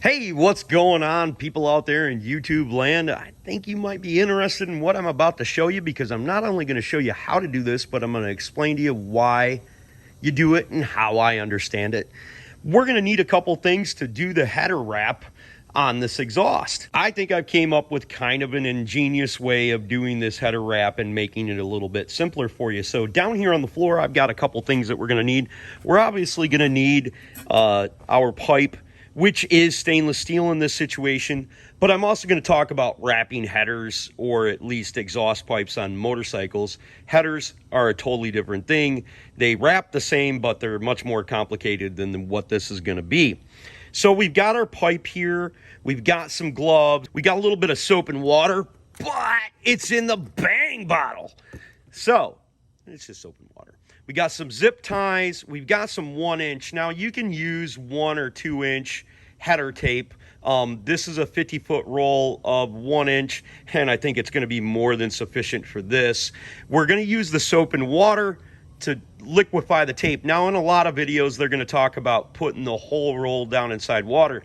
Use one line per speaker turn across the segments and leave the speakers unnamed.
Hey, what's going on, people out there in YouTube land? I think you might be interested in what I'm about to show you because I'm not only going to show you how to do this, but I'm going to explain to you why you do it and how I understand it. We're going to need a couple things to do the header wrap on this exhaust. I think I've came up with kind of an ingenious way of doing this header wrap and making it a little bit simpler for you. So down here on the floor, I've got a couple things that we're going to need. We're obviously going to need our pipe, which is stainless steel in this situation, but I'm also going to talk about wrapping headers, or at least exhaust pipes on motorcycles. Headers are a totally different thing. They wrap the same, but they're much more complicated than what this is going to be. So we've got our pipe here, we've got some gloves, we got a little bit of soap and water, but it's in the bang bottle. So it's just soap and water. We got some zip ties. We've got some 1-inch. Now you can use 1 or 2-inch header tape. This is a 50-foot roll of 1-inch, and I think it's going to be more than sufficient for this. We're going to use the soap and water to liquefy the tape. Now, in a lot of videos, they're going to talk about putting the whole roll down inside water.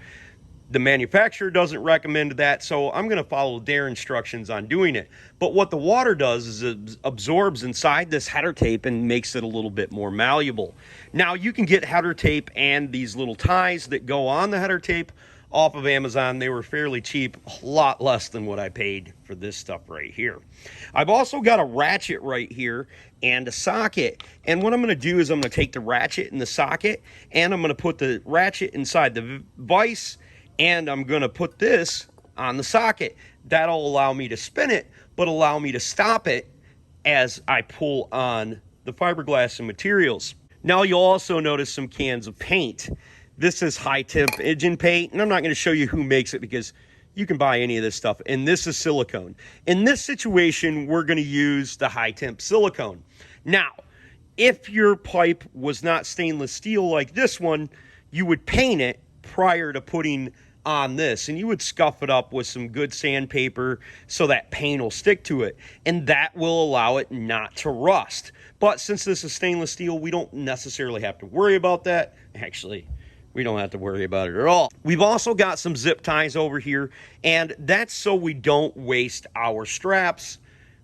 The manufacturer doesn't recommend that, so I'm going to follow their instructions on doing it. But what the water does is it absorbs inside this header tape and makes it a little bit more malleable. Now, you can get header tape and these little ties that go on the header tape off of Amazon. They were fairly cheap, a lot less than what I paid for this stuff right here. I've also got a ratchet right here and a socket. And what I'm going to do is I'm going to take the ratchet and the socket, and I'm going to put the ratchet inside the vise, and I'm going to put this on the socket. That'll allow me to spin it, but allow me to stop it as I pull on the fiberglass and materials. Now you'll also notice some cans of paint. This is high temp engine paint, and I'm not going to show you who makes it because you can buy any of this stuff. And this is silicone. In this situation, we're going to use the high temp silicone. Now, if your pipe was not stainless steel like this one, you would paint it prior to putting on this, and you would scuff it up with some good sandpaper so that paint will stick to it, and that will allow it not to rust. But since this is stainless steel, we don't necessarily have to worry about that. Actually, we don't have to worry about it at all. We've also got some zip ties over here, and that's so we don't waste our straps.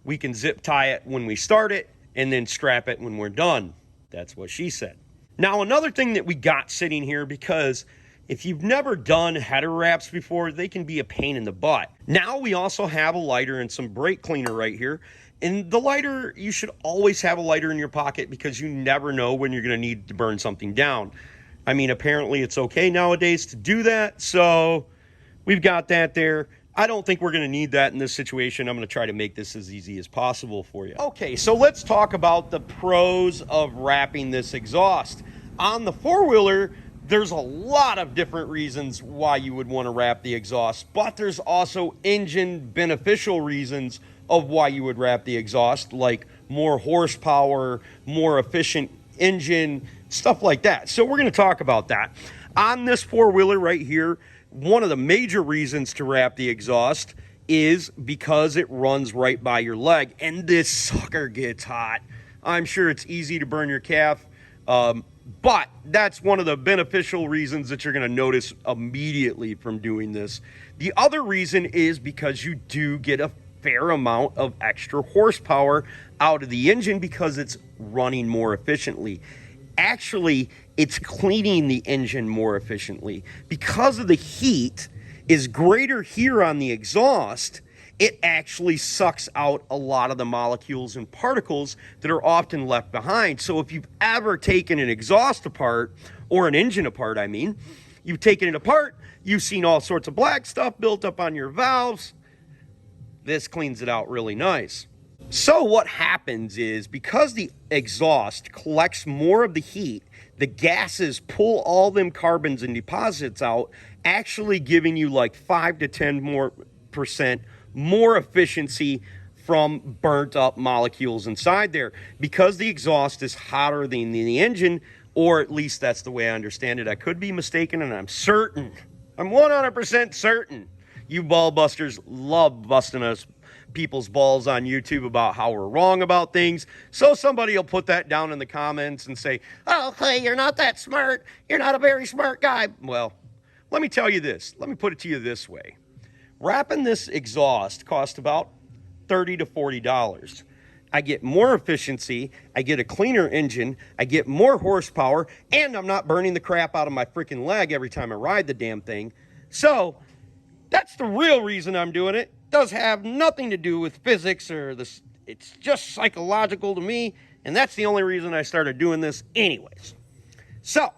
We can zip tie it when we start it and then strap it when we're done. That's what she said. Now, another thing that we got sitting here, because if you've never done header wraps before, they can be a pain in the butt. Now we also have a lighter and some brake cleaner right here. And the lighter, you should always have a lighter in your pocket because you never know when you're going to need to burn something down. I mean, apparently it's okay nowadays to do that, so we've got that there. I don't think we're going to need that in this situation. I'm going to try to make this as easy as possible for you. Okay, so let's talk about the pros of wrapping this exhaust. On the four-wheeler, there's a lot of different reasons why you would want to wrap the exhaust, but there's also engine beneficial reasons of why you would wrap the exhaust, like more horsepower, more efficient engine, stuff like that. So we're going to talk about that. On this four-wheeler right here, one of the major reasons to wrap the exhaust is because it runs right by your leg, and this sucker gets hot. I'm sure it's easy to burn your calf, but that's one of the beneficial reasons that you're going to notice immediately from doing this. The other reason is because you do get a fair amount of extra horsepower out of the engine because it's running more efficiently. Actually, it's cleaning the engine more efficiently. Because of the heat is greater here on the exhaust, it actually sucks out a lot of the molecules and particles that are often left behind. So if you've ever taken an exhaust apart, or an engine apart, I mean, you've taken it apart, you've seen all sorts of black stuff built up on your valves. This cleans it out really nice. So what happens is, because the exhaust collects more of the heat, the gases pull all them carbons and deposits out, actually giving you like 5 to 10% more efficiency from burnt up molecules inside there. Because the exhaust is hotter than the engine, or at least that's the way I understand it. I could be mistaken, and I'm certain, I'm 100% certain you ball busters love busting us people's balls on YouTube about how we're wrong about things. So somebody will put that down in the comments and say, oh, Clay, you're not that smart. You're not a very smart guy. Well, let me tell you this. Let me put it to you this way. Wrapping this exhaust cost about $30 to $40. I get more efficiency, I get a cleaner engine, I get more horsepower, and I'm not burning the crap out of my freaking leg every time I ride the damn thing. So that's the real reason I'm doing it. It does have nothing to do with physics or this. It's just psychological to me, and that's the only reason I started doing this anyways. So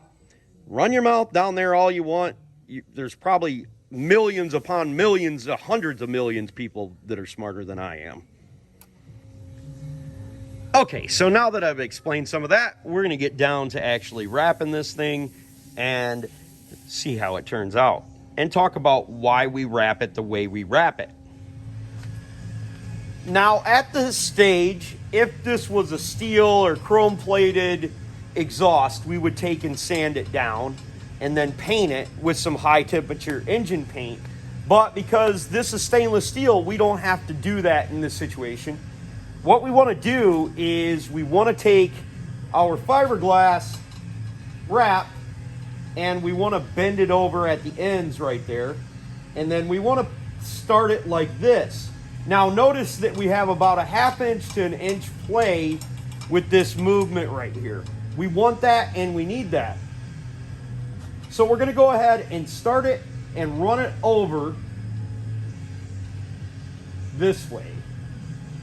run your mouth down there all you want. There's probably millions upon millions, hundreds of millions of people that are smarter than I am. Okay, so now that I've explained some of that, we're going to get down to actually wrapping this thing and see how it turns out, and talk about why we wrap it the way we wrap it. Now, at this stage, if this was a steel or chrome-plated exhaust, we would take and sand it down and then paint it with some high-temperature engine paint. But because this is stainless steel, we don't have to do that in this situation. What we want to do is we want to take our fiberglass wrap and we want to bend it over at the ends right there. And then we want to start it like this. Now notice that we have about a 1/2 inch to 1 inch play with this movement right here. We want that and we need that. So we're going to go ahead and start it and run it over this way.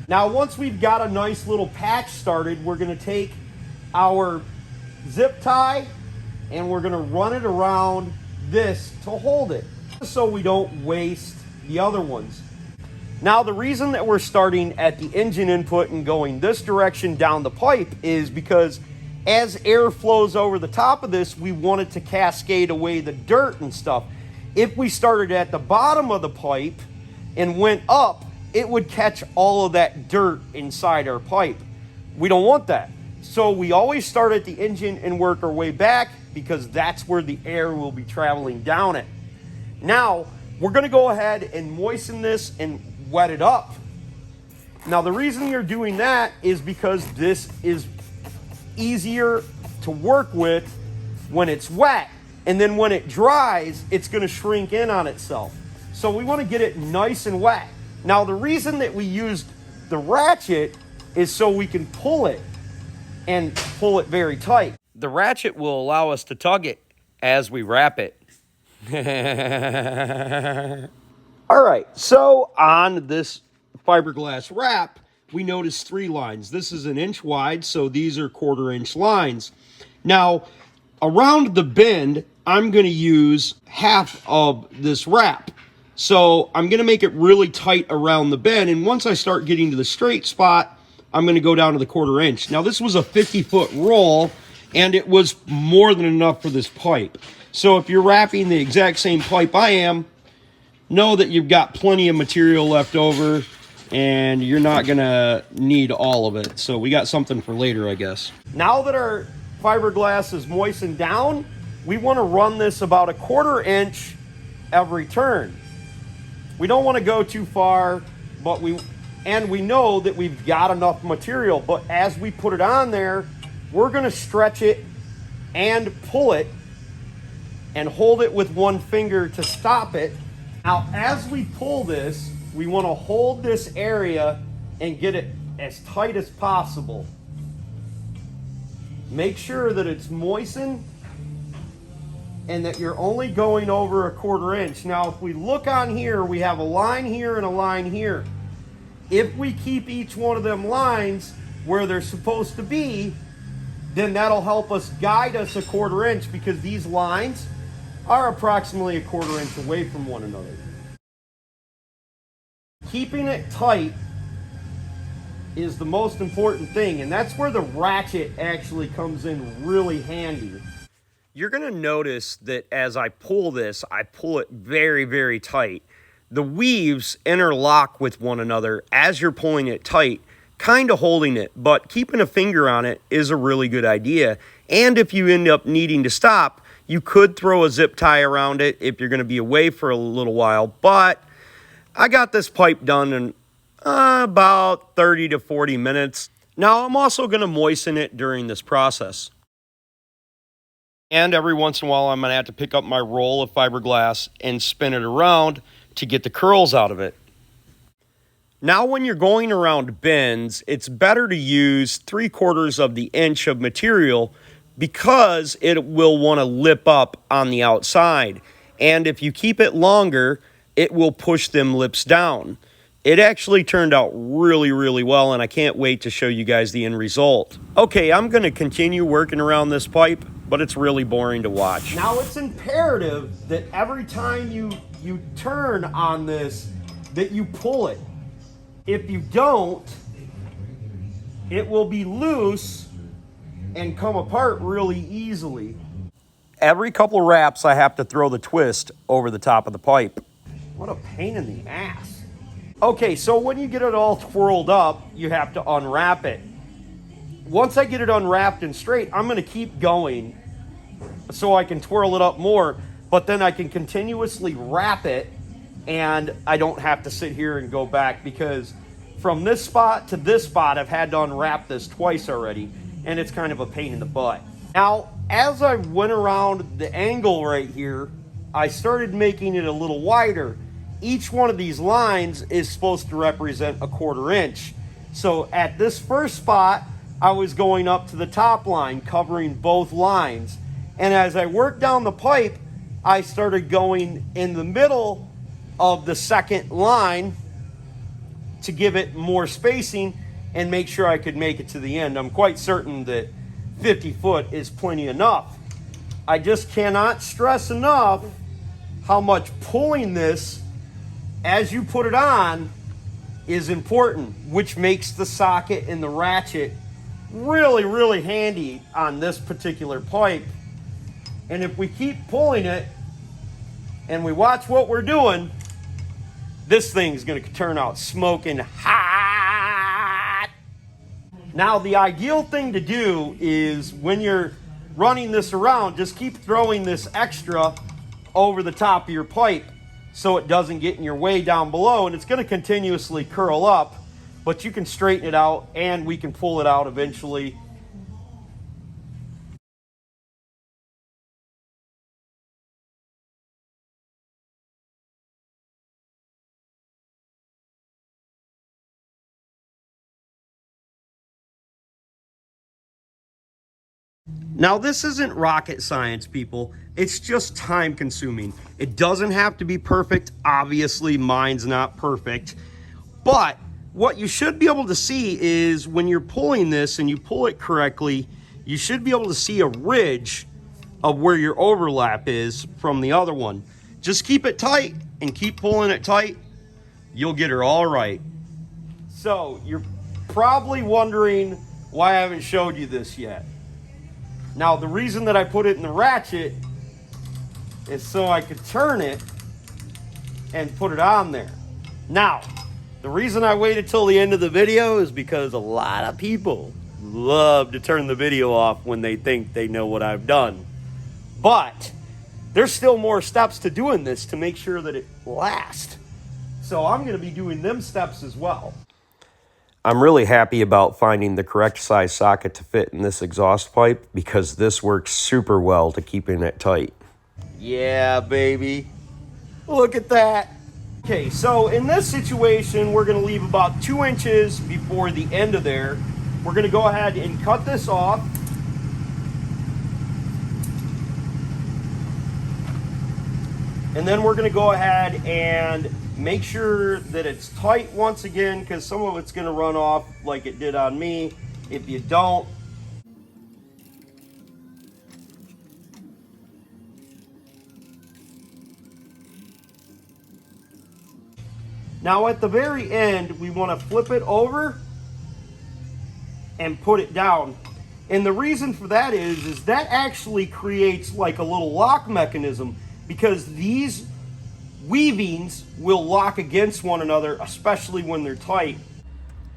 Now, once we've got a nice little patch started, we're going to take our zip tie and we're going to run it around this to hold it so we don't waste the other ones. Now, the reason that we're starting at the engine input and going this direction down the pipe is because as air flows over the top of this, we want it to cascade away the dirt and stuff. If we started at the bottom of the pipe and went up, it would catch all of that dirt inside our pipe. We don't want that. So we always start at the engine and work our way back because that's where the air will be traveling down it. Now, we're going to go ahead and moisten this and wet it up. Now, the reason you're doing that is because this is easier to work with when it's wet. And then when it dries, it's going to shrink in on itself. So we want to get it nice and wet. Now, the reason that we used the ratchet is so we can pull it and pull it very tight. The ratchet will allow us to tug it as we wrap it. All right, so on this fiberglass wrap, we notice 3 lines. This is 1 inch wide, so these are 1/4 inch lines. Now, around the bend, I'm going to use half of this wrap. So I'm going to make it really tight around the bend, and once I start getting to the straight spot, I'm going to go down to the 1/4 inch. Now, this was a 50-foot roll, and it was more than enough for this pipe. So if you're wrapping the exact same pipe I am, know that you've got plenty of material left over, and you're not going to need all of it. So we got something for later, I guess. Now that our fiberglass is moistened down, we want to run this about a 1/4 inch every turn. We don't want to go too far, but we know that we've got enough material. But as we put it on there, we're going to stretch it and pull it and hold it with one finger to stop it. Now, as we pull this, we want to hold this area and get it as tight as possible. Make sure that it's moistened and that you're only going over a 1/4 inch. Now, if we look on here, we have a line here and a line here. If we keep each one of them lines where they're supposed to be, then that'll help us guide us a 1/4 inch, because these lines are approximately a 1/4 inch away from one another. Keeping it tight is the most important thing, and that's where the ratchet actually comes in really handy. You're going to notice that as I pull this, I pull it very, very tight. The weaves interlock with one another as you're pulling it tight, kind of holding it, but keeping a finger on it is a really good idea. And if you end up needing to stop, you could throw a zip tie around it if you're going to be away for a little while, but I got this pipe done in about 30 to 40 minutes. Now, I'm also going to moisten it during this process. And every once in a while, I'm going to have to pick up my roll of fiberglass and spin it around to get the curls out of it. Now, when you're going around bends, it's better to use 3/4 of the inch of material because it will want to lip up on the outside. And if you keep it longer, it will push them lips down. It actually turned out really, really well, and I can't wait to show you guys the end result. Okay, I'm going to continue working around this pipe, but it's really boring to watch. Now, it's imperative that every time you turn on this, that you pull it. If you don't, it will be loose and come apart really easily. Every couple wraps, I have to throw the twist over the top of the pipe. What a pain in the ass. Okay, so when you get it all twirled up, you have to unwrap it. Once I get it unwrapped and straight, I'm going to keep going so I can twirl it up more, but then I can continuously wrap it and I don't have to sit here and go back, because from this spot to this spot, I've had to unwrap this twice already, and it's kind of a pain in the butt. Now, as I went around the angle right here, I started making it a little wider. Each one of these lines is supposed to represent 1/4 inch. So at this first spot, I was going up to the top line, covering both lines. And as I worked down the pipe, I started going in the middle of the second line to give it more spacing and make sure I could make it to the end. I'm quite certain that 50 foot is plenty enough. I just cannot stress enough how much pulling this as you put it on is important, which makes the socket and the ratchet really, really handy on this particular pipe. And if we keep pulling it and we watch what we're doing, this thing's going to turn out smoking hot. Now, the ideal thing to do is when you're running this around, just keep throwing this extra over the top of your pipe so it doesn't get in your way down below, and it's going to continuously curl up, but you can straighten it out and we can pull it out eventually. Now, this isn't rocket science, people. It's just time consuming. It doesn't have to be perfect. Obviously, mine's not perfect. But what you should be able to see is when you're pulling this and you pull it correctly, you should be able to see a ridge of where your overlap is from the other one. Just keep it tight and keep pulling it tight. You'll get her all right. So you're probably wondering why I haven't showed you this yet. Now, the reason that I put it in the ratchet is so I could turn it and put it on there. Now, the reason I waited till the end of the video is because a lot of people love to turn the video off when they think they know what I've done. But there's still more steps to doing this to make sure that it lasts. So I'm going to be doing them steps as well. I'm really happy about finding the correct size socket to fit in this exhaust pipe, because this works super well to keeping it tight. Yeah, baby. Look at that. Okay, so in this situation, we're going to leave about 2 inches before the end of there. We're going to go ahead and cut this off. And then we're going to go ahead and make sure that it's tight once again, because some of it's going to run off like it did on me if you don't. Now at the very end, we want to flip it over and put it down. And the reason for that is that actually creates like a little lock mechanism, because these weavings will lock against one another, especially when they're tight.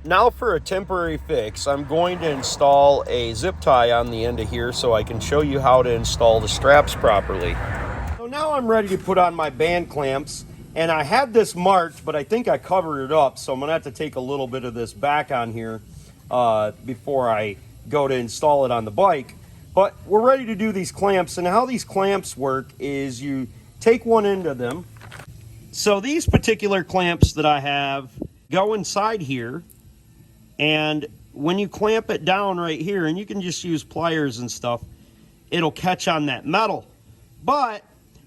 Now for a temporary fix, I'm going to install a zip tie on the end of here so I can show you how to install the straps properly. So now I'm ready to put on my band clamps, and I had this marked, but I think I covered it up, so I'm gonna have to take a little bit of this back on here before I go to install it on the bike. But we're ready to do these clamps, and how these clamps work is you take one end of them. So these particular clamps that I have go inside here, and when you clamp it down right here, and you can just use pliers and stuff, it'll catch on that metal. But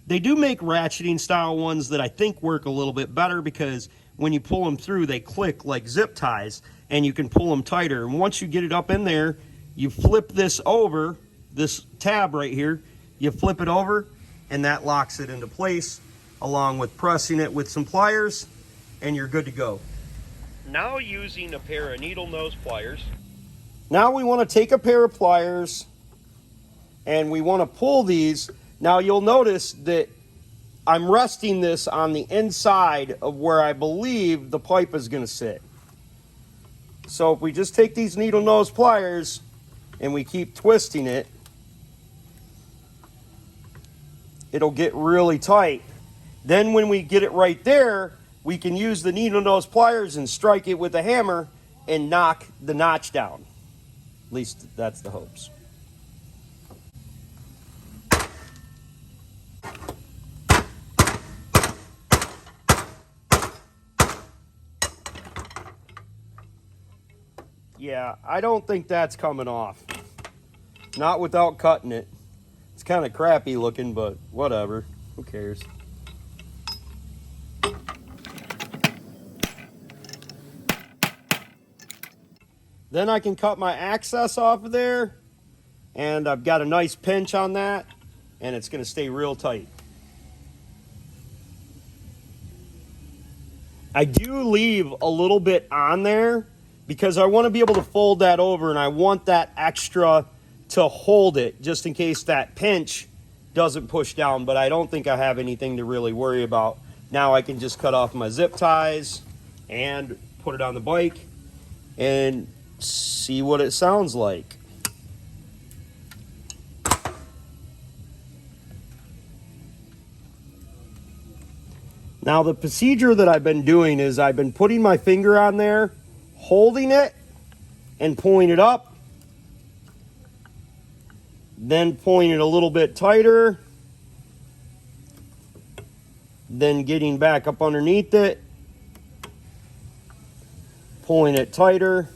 they do make ratcheting style ones that I think work a little bit better, because when you pull them through, they click like zip ties, and you can pull them tighter. And once you get it up in there, you flip this over, this tab right here, you flip it over, and that locks it into place, along with pressing it with some pliers, and you're good to go. Now using a pair of needle nose pliers. Now we want to take a pair of pliers, and we want to pull these. Now you'll notice that I'm resting this on the inside of where I believe the pipe is going to sit. So if we just take these needle nose pliers and we keep twisting it, it'll get really tight. Then when we get it right there, we can use the needle nose pliers and strike it with a hammer and knock the notch down. At least that's the hopes. Yeah, I don't think that's coming off. Not without cutting it. It's kind of crappy looking, but whatever. Who cares? Then I can cut my access off of there, and I've got a nice pinch on that, and it's going to stay real tight. I do leave a little bit on there because I want to be able to fold that over, and I want that extra to hold it just in case that pinch doesn't push down, but I don't think I have anything to really worry about. Now I can just cut off my zip ties and put it on the bike and see what it sounds like. Now the procedure that I've been doing is I've been putting my finger on there, holding it and pulling it up, then pulling it a little bit tighter, then getting back up underneath it, pulling it tighter.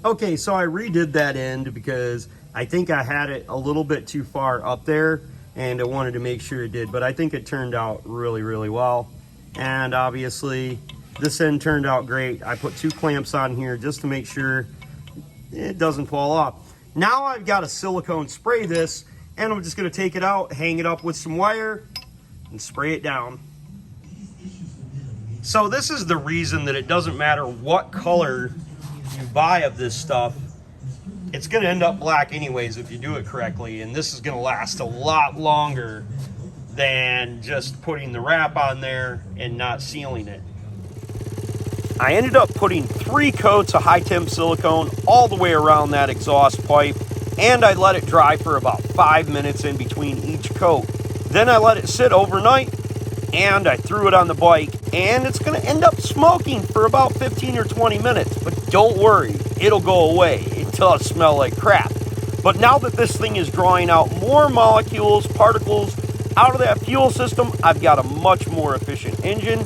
Okay, so I redid that end because I think I had it a little bit too far up there, and I wanted to make sure it did, but I think it turned out really, really well. And obviously this end turned out great. I put 2 clamps on here just to make sure it doesn't fall off. Now I've got to silicone spray this, and I'm just going to take it out, hang it up with some wire, and spray it down. So this is the reason that it doesn't matter what color you buy of this stuff, it's going to end up black anyways if you do it correctly, and this is going to last a lot longer than just putting the wrap on there and not sealing it. I ended up putting 3 coats of high temp silicone all the way around that exhaust pipe, and I let it dry for about 5 minutes in between each coat. Then I let it sit overnight, and I threw it on the bike, and it's going to end up smoking for about 15 or 20 minutes. But don't worry, it'll go away. It does smell like crap. But now that this thing is drawing out more molecules, particles out of that fuel system, I've got a much more efficient engine.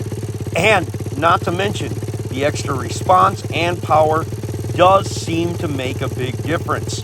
And not to mention, the extra response and power does seem to make a big difference.